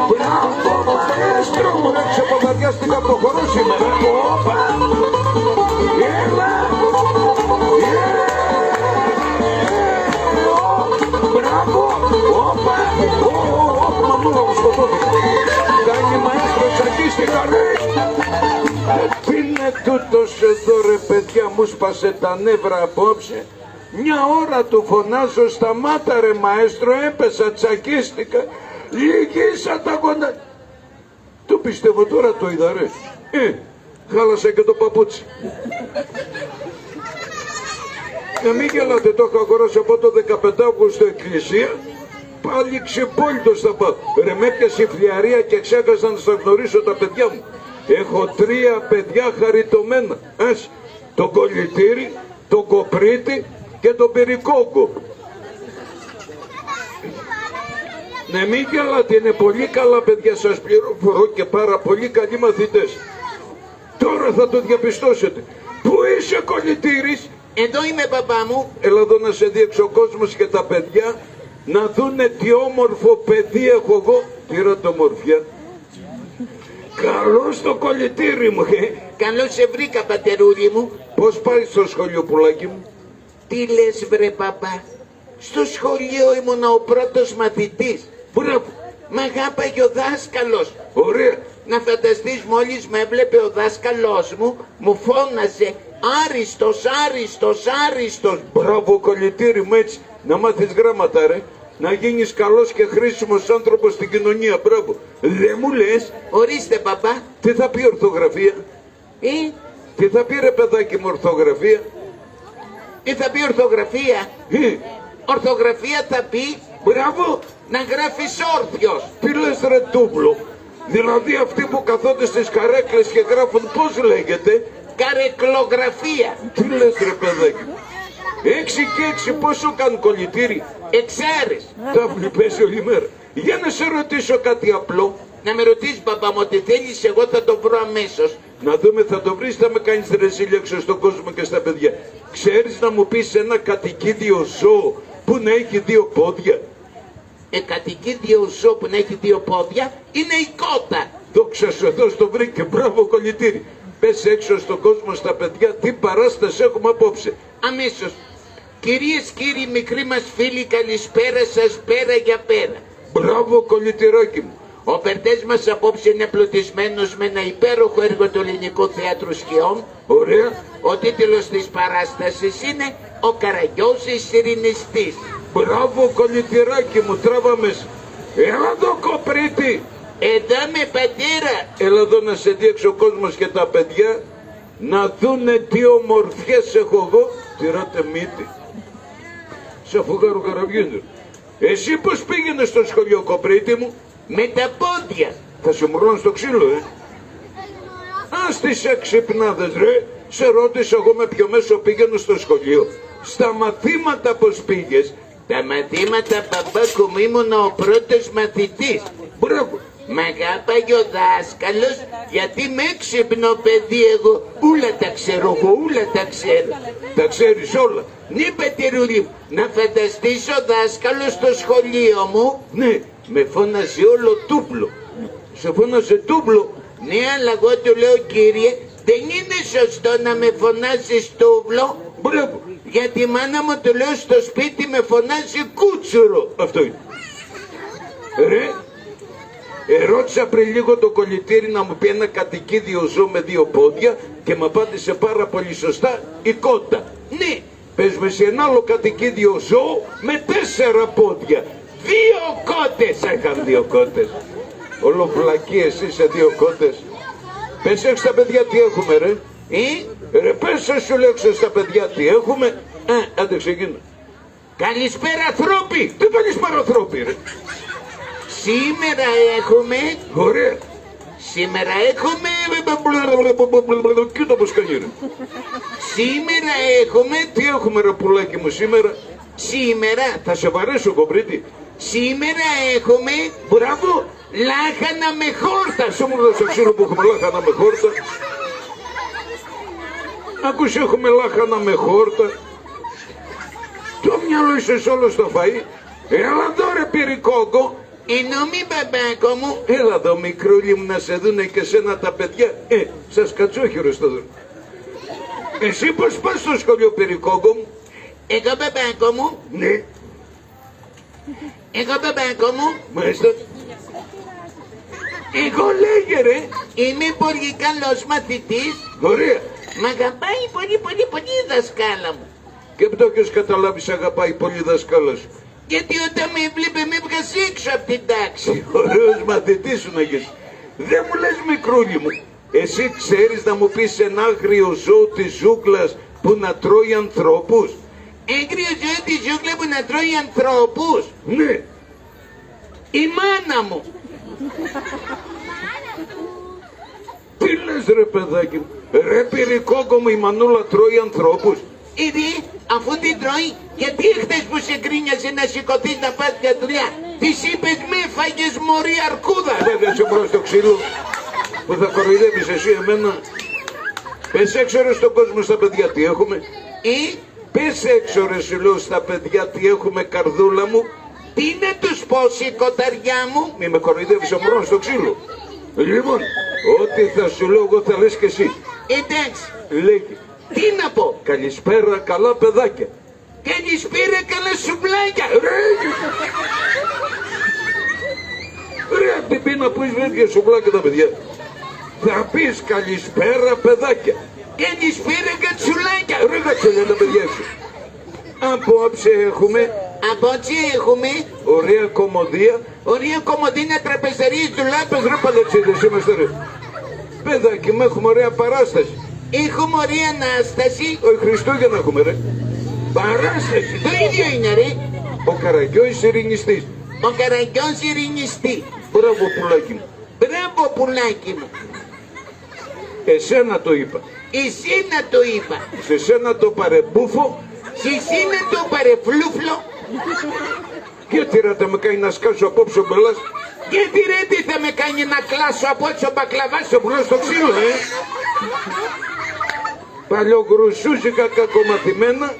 Μπράβο, μαέστρο μου, να ξεποδαριάστηκα από το χορό σήμερα. Όπα, έλα, μπράβο, όπα, μανούλα μου σκοτώθηκε. Κάνει μαέστρο, τσακίστηκα, ρε. Τι είναι τούτος εδώ ρε παιδιά, μου σπάσε τα νεύρα απόψε. Μια ώρα του φωνάζω, σταμάτα ρε μαέστρο, έπεσα, τσακίστηκα, λυγίσα τα κοντά. Το πιστεύω τώρα, το είδα ρε. Χάλασα και το παπούτσι. Μην γελάτε, το έχω αγοράσει από το 15 Αύγουστο εκκλησία. Πάλι ξεπόλυτος θα πάω. Ρε με έπιασε η φλιαρία και ξέχασα να στα γνωρίσω τα παιδιά μου. Έχω 3 παιδιά χαριτωμένα. Το κολλητήρι, το κοπρίτη και το περικόγκο. Ναι, μην γελάτε, είναι πολύ καλά παιδιά, σας πληροφορώ, και πάρα πολύ καλοί μαθητές. Τώρα θα το διαπιστώσετε. Πού είσαι κολλητήρης? Εδώ είμαι μπαμπά μου. Έλα εδώ να σε δείξω ο κόσμος και τα παιδιά να δούνε τι όμορφο παιδί έχω εγώ. Τι ρωτομορφιά. Καλώς το κολλητήρι μου, Καλώς σε βρήκα πατερούλη μου. Πώς πάει στο σχολείο πουλάκι μου? Τι λες βρε παπά? Στο σχολείο ήμουνα ο πρώτος μαθητής. Μπράβο. Μ' αγάπαγε ο δάσκαλος. Ωραία. Να φανταστείς, μόλις με έβλεπε ο δάσκαλός μου, μου φώναζε Άριστος, Άριστος, Άριστος. Μπράβο κολλητήρι μου, έτσι να μάθεις γράμματα ρε. Να γίνεις καλός και χρήσιμος άνθρωπος στην κοινωνία, μπράβο. Δεν μου λες? Ορίστε παπά. Τι θα πει ορθογραφία? Τι θα πει ρε παιδάκι μου ορθογραφία? Τι θα πει ορθογραφία? Ορθογραφία θα πει, μπράβο, να γράφεις όρθιος. Τι λες ρε τούβλο? Δηλαδή αυτοί που καθόνται στις καρέκλες και γράφουν, πώς λέγεται? Καρεκλογραφία. Τι λες ρε παιδάκι? 6 και 6 πόσο κάνουν κολλητήρι? Εξάρες. Τα βλέπεις όλη μέρα. Για να σε ρωτήσω κάτι απλό. Να με ρωτήσεις παπά μου, ό,τι θέλεις εγώ θα το βρω αμέσως. Να δούμε, θα το βρεις, θα με κάνεις ρεζίλια έξω στον κόσμο και στα παιδιά. Ξέρεις να μου πεις ένα κατοικίδιο ζώο που να έχει 2 πόδια? Κατοικίδιο ζώο που να έχει 2 πόδια είναι η κότα. Δόξα σου, εδώ στο βρήκε, μπράβο κολλητήρι. Πες έξω στον κόσμο, στα παιδιά, τι παράσταση έχουμε απόψε. Αμέσως. Κυρίες, κύριοι, μικροί μας φίλοι, καλησπέρα σας, πέρα για πέρα. Μπράβο κολλητηράκι μου. Ο περτές μας απόψε είναι πλουτισμένος με ένα υπέροχο έργο του Ελληνικού Θεάτρου Σκιών. Ωραία. Ο τίτλος της παράστασης είναι «Ο Καραγιώζης Ειρηνιστής». Μπράβο κολλητηράκι μου, τράβα μέσα. Έλα εδώ κοπρίτη. Εδώ με πατέρα. Έλα εδώ να σε δείξει ο κόσμος και τα παιδιά να δούνε τι ομορφιές έχω εγώ. Τυράτε μύτη. Σαν φουγάρο καραβιούνται. Εσύ πώς πήγαινες στο σχολείο κοπρίτη μου? Με τα πόδια. Θα σε μουρώνω στο ξύλο, Ας τις έξυπνάδες ρε. Σε ρώτησα εγώ με ποιο μέσο πήγαινε στο σχολείο. Στα μαθήματα πώς πήγες? Τα μαθήματα παπάκου μου ήμουν ο πρώτος μαθητής. Μπράβο. Μ' αγάπαγε ο δάσκαλος γιατί με έξυπνο παιδί εγώ. Ούλα τα ξέρω εγώ, ούλα τα ξέρω. Τα ξέρεις όλα? Ναι πατερούλη μου, να φανταστείς ο δάσκαλος στο σχολείο μου. Ναι, με φώναζε όλο τούμπλο. Σε φώναζε τούμπλο? Ναι, αλλά εγώ του λέω κύριε, δεν είναι σωστό να με φωνάζεις τούβλο. Μπράβο. Γιατί η μάνα μου του λέω στο σπίτι με φωνάζει κούτσουρο. Αυτό είναι. Ρε, ερώτησα πριν λίγο το κολλητήρι να μου πει ένα κατοικίδιο ζώο με 2 πόδια και μου απάντησε πάρα πολύ σωστά η κότα. Ναι. Πες με σε ένα άλλο κατοικίδιο ζώο με 4 πόδια. 2 κότες. Έχαν 2 κότες. Όλο βλακίες είσαι 2 κότες. Πες έξω στα παιδιά τι έχουμε ρε. Ρε πες σου λέω έξω στα παιδιά τι έχουμε. Άντε ξεκινά. Καλησπέρα ανθρώποι. Τι καλησπέρα ανθρώποι ρε. Σήμερα έχουμε. Ωραία. Σήμερα έχουμε. Κοίτα πως κάνει ρε. Σήμερα έχουμε. Τι έχουμε ρε πουλάκι μου σήμερα? Σήμερα. Θα σε βαρέσω κομπρίτη. Σήμερα έχουμε. Μπράβο. Λάχανα με χόρτα. Σου μου δώσε ξύλο που έχουμε λάχανα με χόρτα. Άκουσε έχουμε λάχανα με χόρτα. Το μυαλό είσαι όλο στο φαΐ. Έλα εδώ ρε πυρικόγκο. Ενώ μη μπαμπάκο μου. Έλα εδώ μικρούλι μου να σε δούνε και σένα τα παιδιά. Σας κατσόχυρος το δουν. Εσύ πως πας στο σχολείο Περικόκο μου? Εγώ μπαμπάκο μου. Ναι. Εγώ μπαμπάκο μου. Μάλιστα. Εγώ λέγε ρε. Είμαι πολύ καλός μαθητής. Ωραία. Μ' αγαπάει πολύ η δασκάλα μου. Και πτώ ποιος καταλάβεις αγαπάει πολύ δασκάλα σου? Γιατί όταν με έβλεπε με έβγασε έξω από την τάξη. Ωραίος μαθητής σου να γίνεις. Δεν μου λες μικρούλι μου, εσύ ξέρεις να μου πεις ένα άγριο ζώο της ζούγκλας που να τρώει ανθρώπους? Άγριο ζώο της ζούγκλα που να τρώει ανθρώπους? Ναι. Η μάνα μου. Τι λες ρε παιδάκι μου? Ρε Περικόκο μου, η μανούλα τρώει ανθρώπους? Ήδη, αφού την τρώει, γιατί χτες που σε γκρίνιασε να σηκωθείς να πας για δουλειά, της είπες με φάγες μωρή αρκούδα. Δεν σου μπρος στο ξύλο που θα κοροϊδεύεις εσύ εμένα. Πες έξω ρε στον κόσμο στα παιδιά τι έχουμε. Πες έξω ρε σου λέω στα παιδιά τι έχουμε καρδούλα μου. Τι να τους πω σηκωταριά μου? Μη με κοροϊδεύεις ο μπρος στο ξύλο. Λοιπόν, ό,τι θα σου λέω εγώ θα λες και εσύ. Εντάξει. Λέγει. Τι να πω? Καλησπέρα καλά παιδάκια. Καλησπέρα καλά σουβλάκια. Ρε την πει να πεις βρέθηκε σουβλάκια τα παιδιά. Θα πεις καλησπέρα παιδάκια. Καλησπέρα κατσουλάκια. Ρε κατσουλιά τα παιδιά σου. Απόψε έχουμε. Απόψε έχουμε. Ωραία κομμωδία. Ωραία κομμωδίνα τραπεζαρίες του λάπες. Ρε παλατσίδες είμαστε ρε. Παιδάκι μου έχουμε ωραία παράσταση. Έχουμε ωραία Ανάσταση. Όχι Χριστούγεννα έχουμε ρε. Παράσταση. Το ίδιο είναι ρε. Ο Καραγκιόης ειρηνιστής. Ο Καραγκιόης ειρηνιστή. Μπράβο πουλάκι μου. Μπράβο πουλάκι μου. Εσένα το είπα. Εσένα το είπα. Σε σένα το παρεμπούφο. Σε εσένα το παρεφλούφλο. Γιατί ρε θα με κάνει να σκάσω απόψε ο μπελάς. Γιατί ρε τι θα με κάνει να κλάσω από έτσι ο μπακλαβάς Σε πουλώ στο ξύλο Παλιογρουσούζικα κακομαθημένα.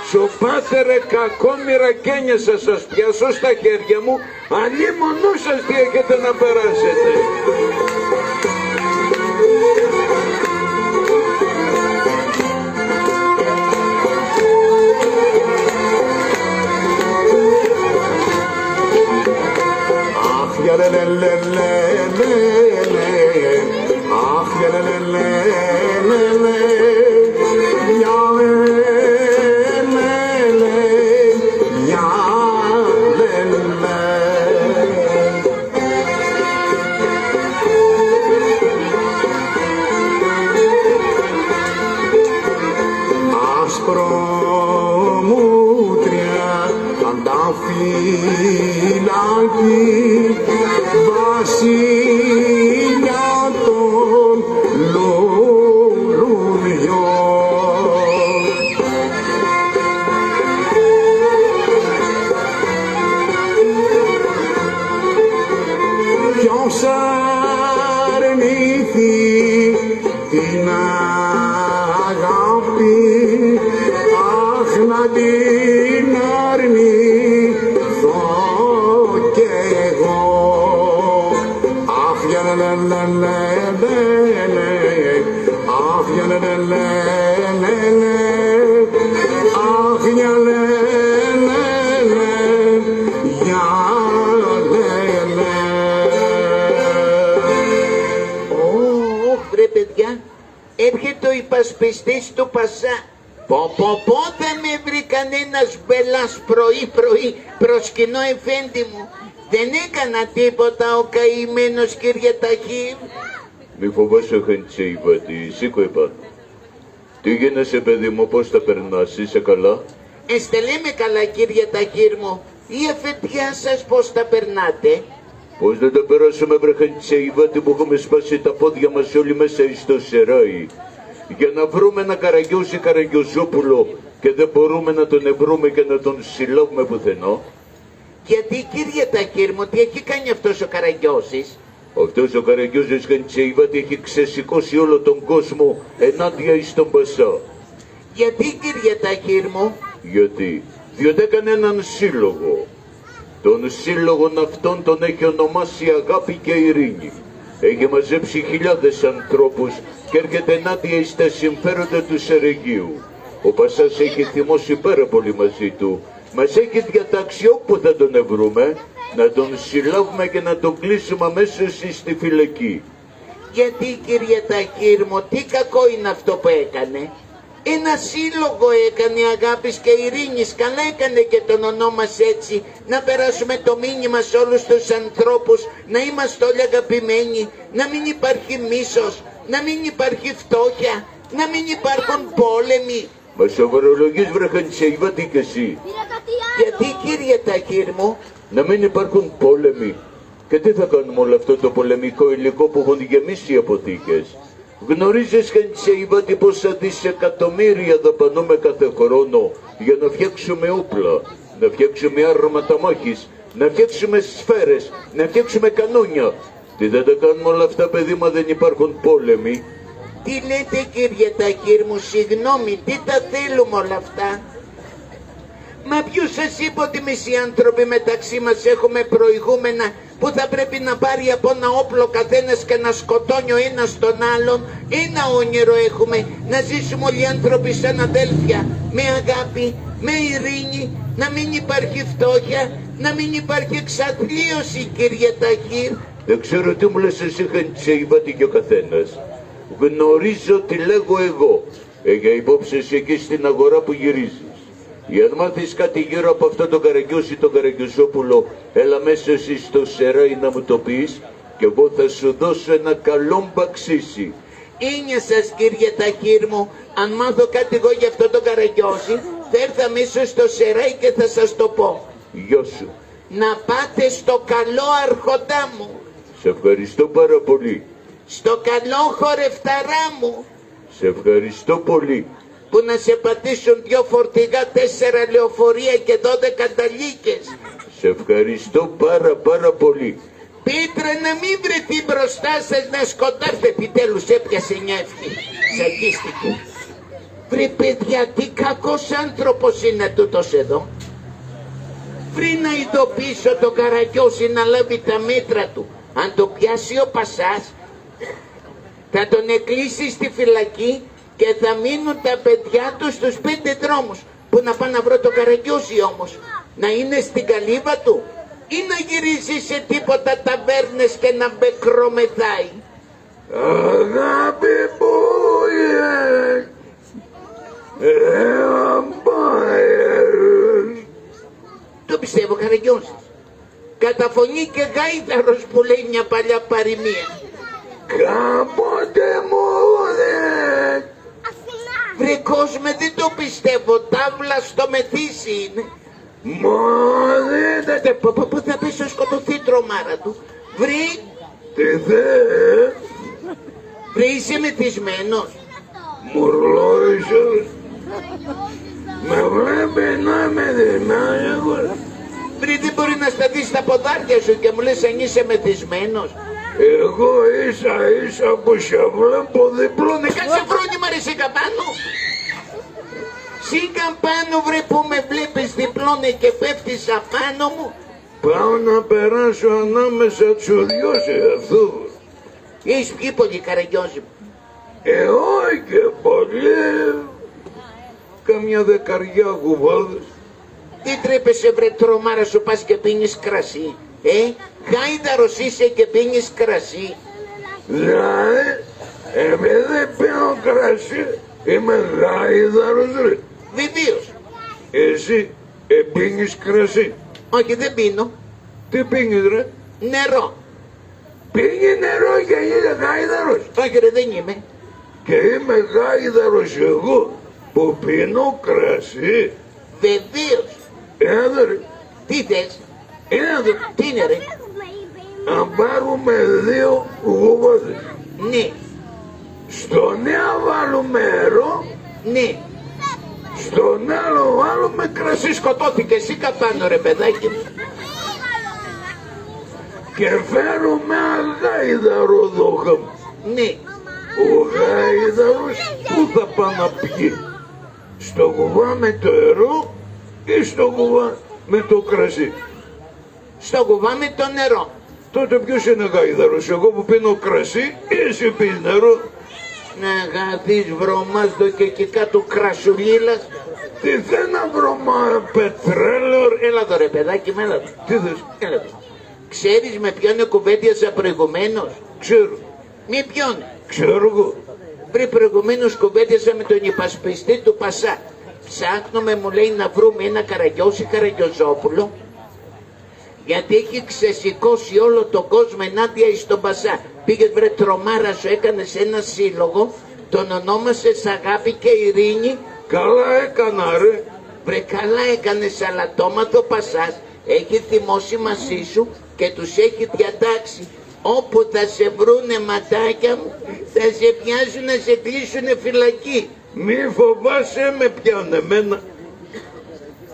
Σοπάτερε κακόμοιρα κένιασα σας πιάσω στα χέρια μου. Αλλήμονού σας τι έχετε να περάσετε. Έρχεται ο υπασπιστής του Πασά. Πω θα με βρει κανένας μπελάς πρωί προσκυνώ εφέντη μου. Δεν έκανα τίποτα ο καημένος κύριε Ταχύρ. Μη φοβάσαι Χαντσέιβατη, σήκω επάνω. Τι γίνεσαι παιδί μου, πώς τα περνάς, είσαι καλά? Λέμε καλά κύριε Ταχύρ μου. Η αφεντιά σας πώς τα περνάτε? Πώς δεν τα περάσουμε βρε Χαντσέιβατη που έχουμε σπάσει τα πόδια μας όλοι μέσα στο σεράι. Για να βρούμε ένα Καραγκιόζη Καραγκιόζοπουλο και δεν μπορούμε να τον ευρούμε και να τον συλλάβουμε πουθενά. Γιατί κύριε Ταχύρ μου, τι έχει κάνει αυτός ο Καραγκιόζης? Αυτός ο Καραγκιόζης Χαντσέιβατη έχει ξεσηκώσει όλο τον κόσμο ενάντια εις τον Πασά. Γιατί κύριε Ταχύρ μου? Γιατί? Διότι έκανε έναν σύλλογο. Τον σύλλογο αυτόν τον έχει ονομάσει Αγάπη και Ειρήνη. Έχει μαζέψει χιλιάδες ανθρώπους και έρχεται ενάντια στα συμφέροντα του Σερεγγίου. Ο Πασάς έχει θυμώσει πάρα πολύ μαζί του. Μας έχει διατάξει όπου θα τον βρούμε, να τον συλλάβουμε και να τον κλείσουμε αμέσως στη φυλακή. Γιατί, κύριε Ταχύρ μου, τι κακό είναι αυτό που έκανε? Ένα σύλλογο έκανε Αγάπης και Ειρήνης, καλά έκανε και τον ονόμασε έτσι, να περάσουμε το μήνυμα σε όλους τους ανθρώπους, να είμαστε όλοι αγαπημένοι, να μην υπάρχει μίσος, να μην υπάρχει φτώχεια, να μην υπάρχουν πόλεμοι. Μα σοβαρολογείς βρε Χαντσέιβατη και εσύ. Γιατί, κύριε Ταχύρ μου? Να μην υπάρχουν πόλεμοι. Και τι θα κάνουμε όλο αυτό το πολεμικό υλικό που έχουν γεμίσει οι αποθήκες? Γνωρίζεις Χαντσέιβατη πόσα δισεκατομμύρια δαπανούμε κάθε χρόνο για να φτιάξουμε όπλα, να φτιάξουμε άρματα μάχης, να φτιάξουμε σφαίρες, να φτιάξουμε κανόνια. Τι δεν τα κάνουμε όλα αυτά, παιδί, μα δεν υπάρχουν πόλεμοι? Τι λέτε, κύριε Ταχύρ μου, συγγνώμη, τι τα θέλουμε όλα αυτά? Μα ποιος σας είπε ότι εμείς οι άνθρωποι μεταξύ μας έχουμε προηγούμενα που θα πρέπει να πάρει από ένα όπλο καθένας και να σκοτώνει ο ένας τον άλλον? Ένα όνειρο έχουμε, να ζήσουμε όλοι οι άνθρωποι σαν αδέλφια, με αγάπη, με ειρήνη, να μην υπάρχει φτώχεια, να μην υπάρχει εξαθλίωση, κύριε Ταχύρ. Δεν ξέρω τι μου λες εσύ Χαντσέιβατη και ο καθένας. Γνωρίζω τι λέγω εγώ. Για υπόψη εσύ εκεί στην αγορά που γυρίζεις. Για να μάθεις κάτι γύρω από αυτό το Καραγκιόζη, τον Καραγκιόζοπουλο, έλα μέσα εσύ στο Σεράι να μου το πεις και εγώ θα σου δώσω ένα καλό μπαξίσι. Ήνια σας, κύριε Ταχύρ μου, αν μάθω κάτι εγώ για αυτό το Καραγκιόζη, θα έρθω αμέσως στο Σεράι και θα σας το πω. Γεια σου. Να πάτε στο καλό, αρχοντά μου. Σε ευχαριστώ πάρα πολύ. Στο καλό, χορευταρά μου. Σε ευχαριστώ πολύ. Που να σε πατήσουν 2 φορτηγά, 4 λεωφορεία και 12 ταλίκες. Σε ευχαριστώ πάρα πολύ. Πίτρα, να μην βρεθεί μπροστά σας να σκοτάρτε, επιτέλους έπιασε μια ευχή. Σακίστηκε. Βρε παιδιά, τι κακός άνθρωπος είναι τούτος εδώ. Βρε να ειδοποιήσω τον Καραγκιόζη να λάβει τα μέτρα του. Αν το πιάσει ο Πασάς, θα τον εκκλείσει στη φυλακή και θα μείνουν τα παιδιά του στους 5 δρόμους. Πού να πάω να βρω τον Καραγκιόζη όμως? Να είναι στην καλύβα του ή να γυρίσει σε τίποτα ταβέρνες και να μπεκρομεθάει? Αγάπη μου, Το πιστεύω, Καραγκιόζης. Καταφωνεί και γάιδαρος που λέει μια παλιά παροιμία. Κάποτε μου Βρε κόσμε, δεν το πιστεύω, τάβλα στο μεθύσι είναι. δείτε Πού θα πέσω σκοτωθεί τρομάρα του? Βρε, τι θες? βρε είσαι μεθυσμένος? Μουρλόησος. Με βλέπει να είμαι δεμάγος. Βρε, δεν μπορεί να σταθεί στα ποδάρια σου και μου λες αν είσαι μεθυσμένος? Εγώ ίσα που σε βλέπω διπλό. Κάτσε φρόνημα ρε σιγά πάνω. Σιγά πάνω βρε που με βλέπεις διπλώνε και πέφτεις απάνω μου. Πάω να περάσω ανάμεσα τσουριώσει αυτού. Έχεις πιει πολύ, Καραγκιόζη μου? Όχι και πολύ. Καμιά 10 κουβάδες. Τι τρέπεσαι βρε τρομάρα, σου πας και πίνεις κρασί? Γάιδαρος είσαι και πίνεις κρασί? Δηλαδή, επειδή πίνω κρασί, είμαι γάιδαρος ρε. Βεβαίως. Εσύ πίνεις κρασί? Όχι, δεν πίνω. Τι πίνεις ρε? Νερό. Πίνει νερό και είναι γάιδαρος? Όχι ρε, δεν είμαι. Και είμαι γάιδαρος εγώ που πίνω κρασί? Βεβαίως. Έδωρε, Τι θες? έδωρε. Τι είναι ρε? Να πάρουμε 2 κουβάδες. Ναι. Στο νέο βάλουμε νερό, Ναι. στον άλλο βάλουμε κρασί. Σκοτώθηκε εσύ καπάνω ρε παιδάκι μου. Και φέρουμε γάιδαρο δόχα. Ναι. Ο γάιδαρος πού θα πάει να πιει? Στο κουβά με το νερό ή στο κουβά με το κρασί? στο κουβά με το νερό. Τότε ποιος είναι γάιδαρος, εγώ που πίνω κρασί ή εσύ πίνεις νερό? Να γαθείς βρωμάς και εκεί κάτω κρασουλίλας. Τι θέλει να βρωμά, πετρέλαιο? Έλα εδώ ρε παιδάκι με, έλα εδώ. Τι θες? Έλα εδώ. Ξέρεις με ποιον κουβέντιασα προηγουμένως? Ξέρω. Με ποιον? Ξέρω εγώ. Πριν προηγουμένως κουβέντιασα με τον υπασπιστή του Πασά. Ψάχνουμε, μου λέει, να βρούμε ένα Καραγιώση Καραγιοζόπουλο, γιατί έχει ξεσηκώσει όλο τον κόσμο ενάντια εις τον Πασά. Πήγες βρε τρομάρα σου, έκανες ένα σύλλογο, τον ονόμασες Αγάπη και Ειρήνη. Καλά έκανα ρε. Βρε καλά έκανες, αλλά το όνομαθο Πασάς έχει θυμώσει μαζί σου και τους έχει διατάξει. Όπου θα σε βρούνε ματάκια μου, θα σε πιάσουν να σε κλείσουνε φυλακή. Μη φοβάσαι, με πιάνε εμένα.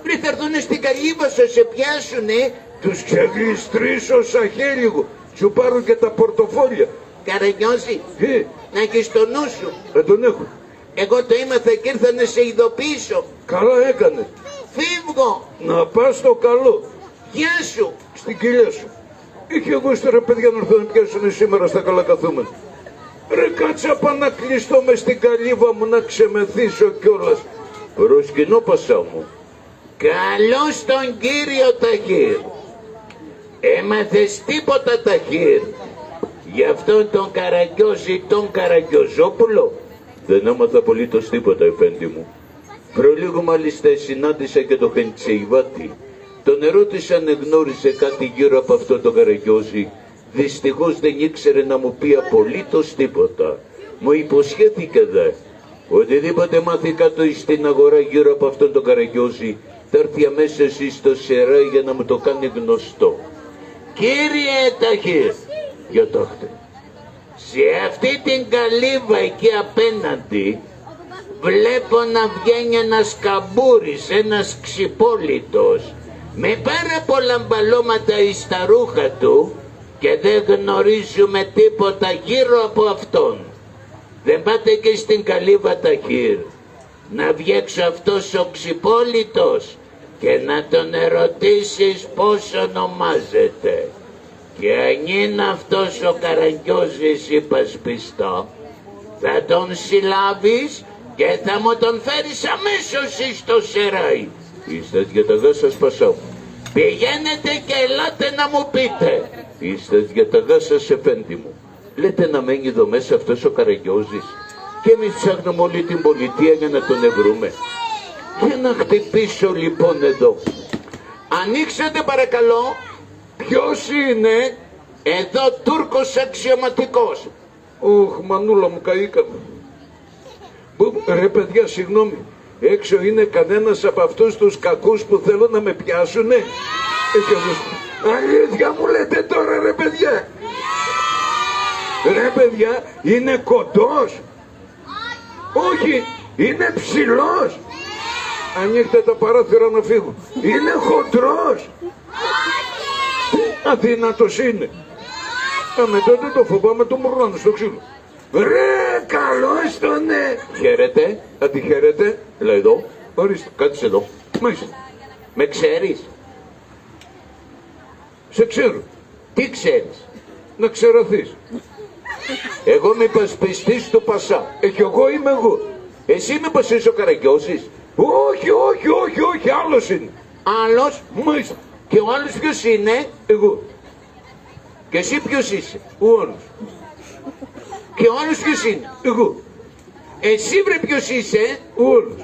Πριν θα έρθουνε στην καλύβα σου, σε πιάσουνε. Τους ξεγλιστρήσω σαν χέλιγο. Σου πάρουν και τα πορτοφόλια. Καραγιώση, να έχεις το νου σου. Δεν τον έχω. Εγώ το ήμαθα και ήρθα να σε ειδοποιήσω. Καλά έκανες. Φύγω. Να πας στο καλό. Γεια σου. Στην κοιλιά σου. Είχε γούστο ρε παιδιά να έρθουν να πιάσουν σήμερα στα καλά καθούμενα. Ρε κάτσα πάω να κλειστώ μες στην καλύβα μου να ξεμεθύσω κιόλας. Προσκυνώ Πασά μου. Καλώς τον κύριο Ταχύρ. Έμαθες τίποτα Ταχύρ για αυτόν τον Καραγιώση τον Καραγιοζόπουλο? Δεν έμαθα απολύτως τίποτα, εφέντη μου. Προλίγο μάλιστα συνάντησα και το Χεντσεϊβάτη. Τον ερώτησα αν γνώρισε κάτι γύρω από αυτό το Καραγιώση. Δυστυχώς δεν ήξερε να μου πει απολύτως τίποτα. Μου υποσχέθηκε δε. Οτιδήποτε μάθει κάτω στην αγορά γύρω από αυτόν τον Καραγιώση, θα έρθει αμέσως στο Σεράι για να μου το κάνει γνωστό. Κύριε Ταχύρ, Γιωτάχτε. σε αυτή την καλύβα εκεί απέναντι βλέπω να βγαίνει ένας καμπούρης, ένας ξυπόλυτος, με πάρα πολλά μπαλώματα εις τα ρούχα του και δεν γνωρίζουμε τίποτα γύρω από αυτόν. Δεν πάτε και στην καλύβα Ταχύρ να βγει έξω αυτός ο ξυπόλυτος και να τον ερωτήσεις πώς ονομάζεται? Και αν είναι αυτός ο Καραγιώζης υπασπιστό, θα τον συλλάβεις και θα μου τον φέρεις αμέσως στο Σεράι. Είστε για τα γά σας Πασά μου. Πηγαίνετε και ελάτε να μου πείτε. Είστε για τα γά σας εφέντη μου. Λέτε να μένει εδώ μέσα αυτός ο Καραγιώζης και εμείς ψάχνουμε όλη την πολιτεία για να τον βρούμε. Για να χτυπήσω λοιπόν εδώ. Ανοίξτε παρακαλώ. Ποιος είναι? Εδώ Τούρκος αξιωματικός. Ωχ, μανούλα μου, καήκαμε. Ρε παιδιά, συγγνώμη. Έξω είναι κανένας από αυτούς τους κακούς που θέλουν να με πιάσουνε? Αλήθεια μου λέτε τώρα ρε παιδιά? Ρε παιδιά, είναι κοντός? Όχι, είναι ψηλός. Ανοίχτε τα παράθυρα να φύγω. Είναι χοντρός? Αδύνατος είναι. Με τότε το φοβάμαι το μωρώνω στο ξύλο. Ρε, καλώς τον Χαίρετε. Αντιχαίρετε. Έλα εδώ. Ορίστε. Κάτσε εδώ. Μάλιστα. Με ξέρεις? Σε ξέρω. Τι ξέρεις? Να ξερωθείς. Εγώ είμαι υπασπιστής του Πασά. Κι εγώ είμαι εγώ. Εσύ μήπως είσαι ο Καραγιώσης? Όχι, όχι, όχι, όχι, άλλος είναι. Άλλος? Μάλιστα. Και ο άλλος ποιος είναι? Εγώ. Και εσύ ποιος είσαι? Ο άλλος. Και ο άλλος ποιος είναι? Εγώ. Εσύ βρε ποιος είσαι? Ο άλλος.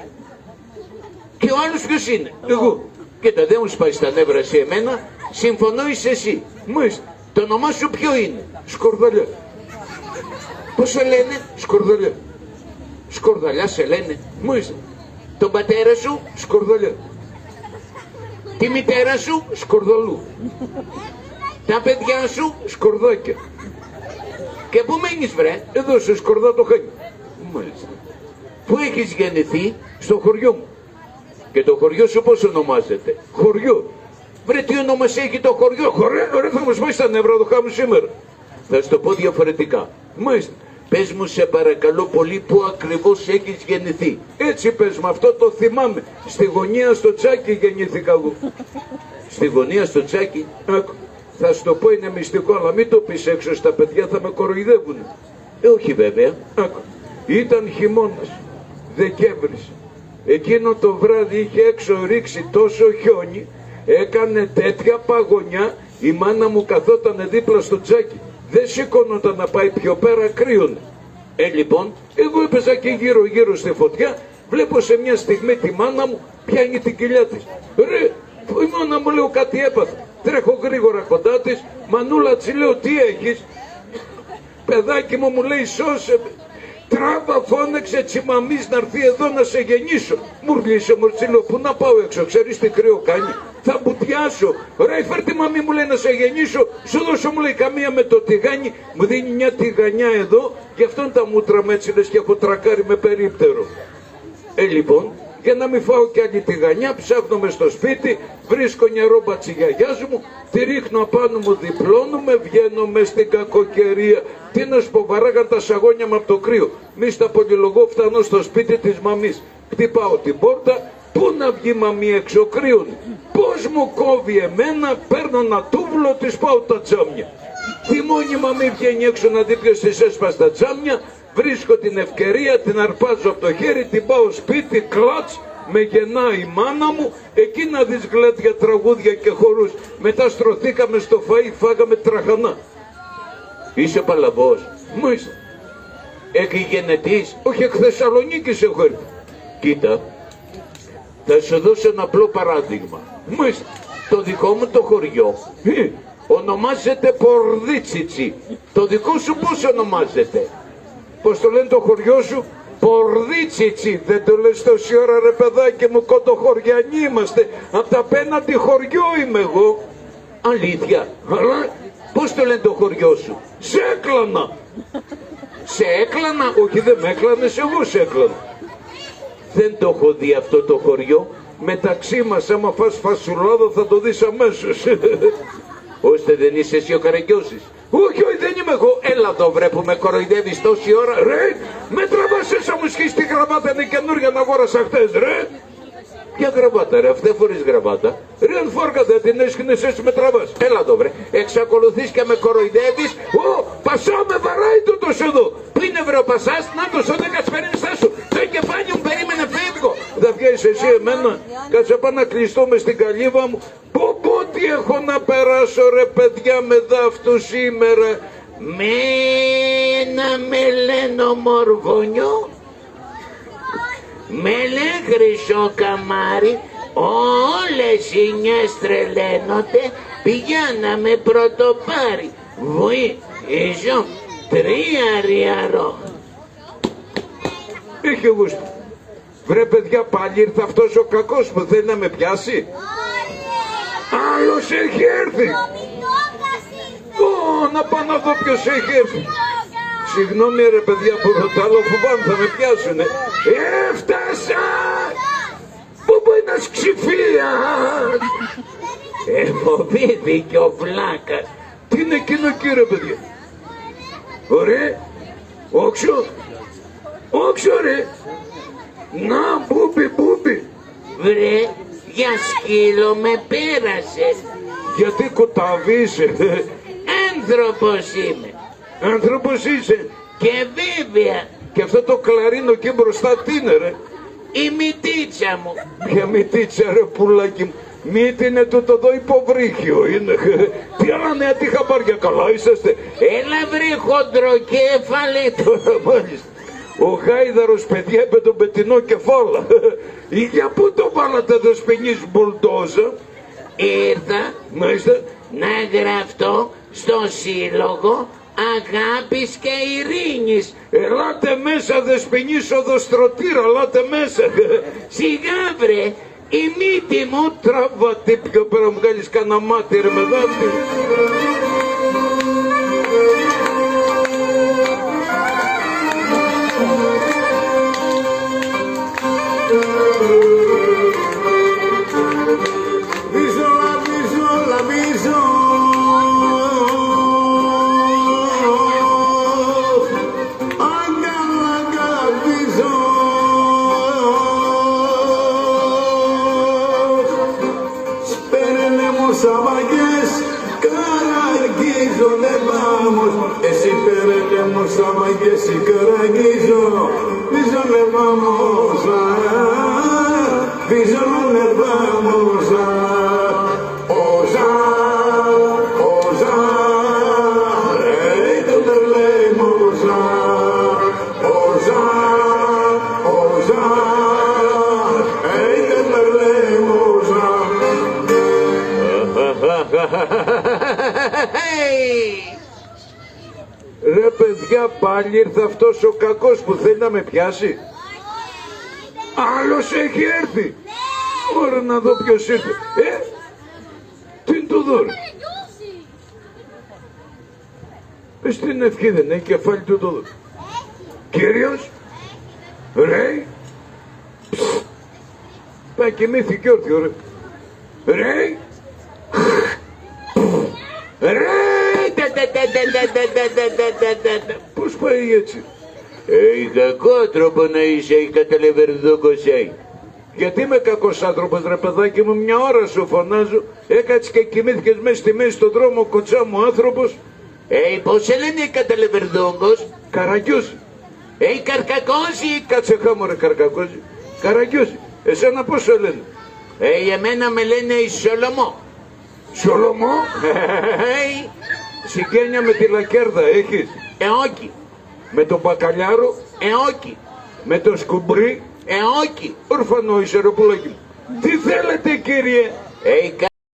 Και ο άλλος ποιος είναι? Εγώ. Κοίτα, δεν μου σπάει στα νεύρα εσύ εμένα. Συμφωνώ, είσαι εσύ. Μάλιστα. Το όνομά σου ποιο είναι? Σκορδαλιά. Πώς σε λένε? Σκορδαλιά. Σκορδαλιά σε λένε. Μάλιστα. Τον πατέρα σου? Σκορδαλιά. Τη μητέρα σου? Σκορδαλού. Τα παιδιά σου? Σκορδάκια. Και πού μένεις βρε? Εδώ σε Σκορδά το Χάνι. Μάλιστα. Πού έχεις γεννηθεί? Στο χωριό μου. Και το χωριό σου πώς ονομάζεται? Χωριό. Βρε τι ονομασία έχει το χωριό? Ωραία, θα μας πάει στα νεύρα το χάμε σήμερα. Θα σου το πω διαφορετικά. Μάλιστα. Πες μου σε παρακαλώ πολύ πού ακριβώς έχεις γεννηθεί. Έτσι πες μου, αυτό το θυμάμαι. Στη γωνία στο Τσάκι γεννήθηκα εγώ. Στη γωνία στο Τσάκι. Άκου, θα σου το πω, είναι μυστικό, αλλά μην το πεις έξω στα παιδιά, θα με κοροϊδεύουν. Όχι βέβαια. Άκου, ήταν χειμώνας, Δεκέμβρης. Εκείνο το βράδυ είχε έξω ρίξει τόσο χιόνι, έκανε τέτοια παγωνιά, η μάνα μου καθότανε δίπλα στο Τσάκι. Δεν σηκώνονταν να πάει πιο πέρα, κρύωνε. Λοιπόν, Εγώ έπαιζα και γύρω γύρω στη φωτιά, βλέπω σε μια στιγμή τη μάνα μου πιάνει την κοιλιά της. Ρε, η μάνα μου, λέω, κάτι έπαθα. Τρέχω γρήγορα κοντά της, Μανούλα, τσι λέω, τι έχεις? Παιδάκι μου, μου λέει, σώσε με. Τράβα, φώναξε τσιμαμής να έρθει εδώ να σε γεννήσω. Μουρλίσε μου, τσι λέω, πού να πάω έξω, ξέρεις τι κρύο κάνει? Θα μπουτιάσω. Ρε, φέρ τη μαμή, μου λέει, να σε γεννήσω. Σου δώσω, μου λέει, καμία με το τηγάνι. Μου δίνει μια τηγανιά εδώ, γι' αυτόν τα μούτρα με έτσι λες και έχω τρακάρει με περίπτερο. Λοιπόν, για να μην φάω κι άλλη τηγανιά, ψάχνω μες στο σπίτι, βρίσκω μια ρόμπα της γιαγιάς μου, τη ρίχνω απάνω μου, διπλώνουμε, βγαίνω μες στην κακοκαιρία. Τι να σου πω, βαράγαν τα σαγόνια μου από το κρύο. Μη στα πολυλογώ, φτάνω στο σπίτι της μαμής. Χτυπάω την πόρτα, πού να βγει μαμί έξω, κρύον. Πώς μου κόβει εμένα, παίρνω ένα τούβλο, της πάω τα τζάμια. Τη μόνη μαμή βγαίνει έξω να δει ποιος της έσπασε τα τζάμια. Βρίσκω την ευκαιρία, την αρπάζω από το χέρι, την πάω σπίτι, κλατς, με γεννάει η μάνα μου, εκεί να δεις γλέντια, τραγούδια και χορούς. Μετά στρωθήκαμε στο φαΐ, φάγαμε τραχανά. είσαι παλαβός. Μάλιστα. Εκγενετής. Όχι, εκ Θεσσαλονίκης έχω έρθει. Κοίτα, θα σου δώσω ένα απλό παράδειγμα. Μάλιστα. Το δικό μου το χωριό ονομάζεται Πορδίτσιτσι. Το δικό σου πώς ονομάζεται? Πώς το λένε το χωριό σου? Πορδίτσιτσι. Δεν το λες τόση ώρα, ρε παιδάκι μου, κοντοχωριανοί είμαστε. Απ' τα απέναντι χωριό είμαι εγώ. Αλήθεια? Αλλά Πώς το λένε το χωριό σου? σε έκλανα. Σε έκλανα? Όχι, δεν με έκλανες, εγώ σε έκλανα. Δεν το έχω δει αυτό το χωριό. Μεταξύ μας, άμα φας φασουλάδα θα το δεις αμέσως. Ώστε δεν είσαι εσύ ο Καραγκιόζης? Όχι, όχι, δεν είμαι εγώ. Έλα εδώ βρε που με κοροϊδεύεις τόση ώρα. Ρε, με τραβάς έσω μου σχείς τη γραβάτα, είναι καινούργια να αγόρασα χτες, ρε. Ποια γραβάτα ρε, αυτή φορείς γραβάτα? Ρε, αν φόρκα δεν την έσκηνες, έτσι με τραβάς. Έλα εδώ βρε, εξακολουθείς και με κοροϊδεύεις. Ω, Πασά με βαράει τούτος εδώ. Πού είναι βρε ο Πασάς? Να το σ' δεν κατσφαιρίνιστά σου. Το κεφάλι μου περίμενε, φεύγω. Θα βγαίνεις εσύ εμένα? Κάτσε πάνω να κλειστώ μες στην καλύβα μου. Πω τι έχω να περάσω, ρε παιδιά, με δάφτου σήμερα. Να με λένε μορβονιό, με λένε χρυσό καμάρι, όλες οι νιές τρελαίνονται, πηγαίναμε πρωτοπάρι, βουίζω 3 ριαρό. Είχε γούστο. Βρε παιδιά, πάλι ήρθε αυτός ο κακός που θέλει να με πιάσει. Άλλος έχει έρθει. Να πάω να δω ποιος έχει έρθει. Συγγνώμη ρε παιδιά που ρωτάω, φοβάμαι θα με πιάσουνε. Έφτασα! Πού μπορεί να σκυφίας? Φοβήθηκε ο βλάκας. Τι είναι εκείνο κύριε παιδιά? Ωραία. Όξο. Όξο ρε. Να, μπούμπι. Βρε, για σκύλο με πέρασες. Γιατί κουτάβι είσαι? Άνθρωπος είμαι. Άνθρωπος είσαι. Και βέβαια, Και αυτό το κλαρίνο εκεί μπροστά τι είναι ρε? η μυτίτσα μου. Ποια μυτίτσα ρε πουλάκι μου? Μύτη είναι τούτο εδώ υποβρύχιο είναι. Τι άλλα νέα, τι χαμπάρια, καλά είσαστε? Έλα βρε χοντροκέφαλε. Τώρα μάλιστα. Ο Γάιδαρος παιδιά με τον πετεινό κεφάλα. Για πού το βάλατε εδώ σπινής μπουλντόζα? Ήρθα Μάλιστα. να γραφτώ στο σύλλογο αγάπης και ειρήνης. Ελάτε μέσα δεσποινής οδοστρωτήρα, ελάτε μέσα. Σιγά βρε, η μύτη μου. Τράβα τι πιο πέρα μου βγάλεις κανένα μάτι ρε με δάφτη. Εσύ περέλε μου στόμα και εσύ καραγίζω. Βίζωνε βαμόζα, βίζωνε βαμόζα. Όζα, όζα, το τερλέμοζα. Όζα, όζα, το τερλέμοζα. Ρε παιδιά, πάλι ήρθε αυτός ο κακός που θέλει να με πιάσει. Άλλος έχει έρθει. Ωραία να δω ποιος ήρθε. Τι είναι το δώρο. Πες την ευχή, δεν έχει κεφάλι του το δώρο. Κύριος, ρε. Πάει κοιμήθηκε όρθιο ρε. Ρε. Ρε. Πώς πάει έτσι. Κακό τρόπο να είσαι, καταλαβερδούκος. Γιατί είμαι κακός άνθρωπος ρε παιδάκι μου, μια ώρα σου φωνάζω. Έκατσε και κοιμήθηκες μέσα στη μέση στον δρόμο, κοτσά μου άνθρωπος. Πώς σε λένε καταλαβερδούκος. Καραγκιόζη. Καρκακόζη. Κάτσε χάμω ρε Καρκακόζη. Καραγκιόζη. Εσένα πώς σε λένε. Εμένα με λένε Σολομό. Σολομό. Συγγένεια με τη Λακέρδα έχεις. Όχι. Με τον Μπακαλιάρο. Όχι. Με τον Σκουμπρί. Όχι. Ορφανό είσαι ρε πουλάκι μου. Τι θέλετε κύριε.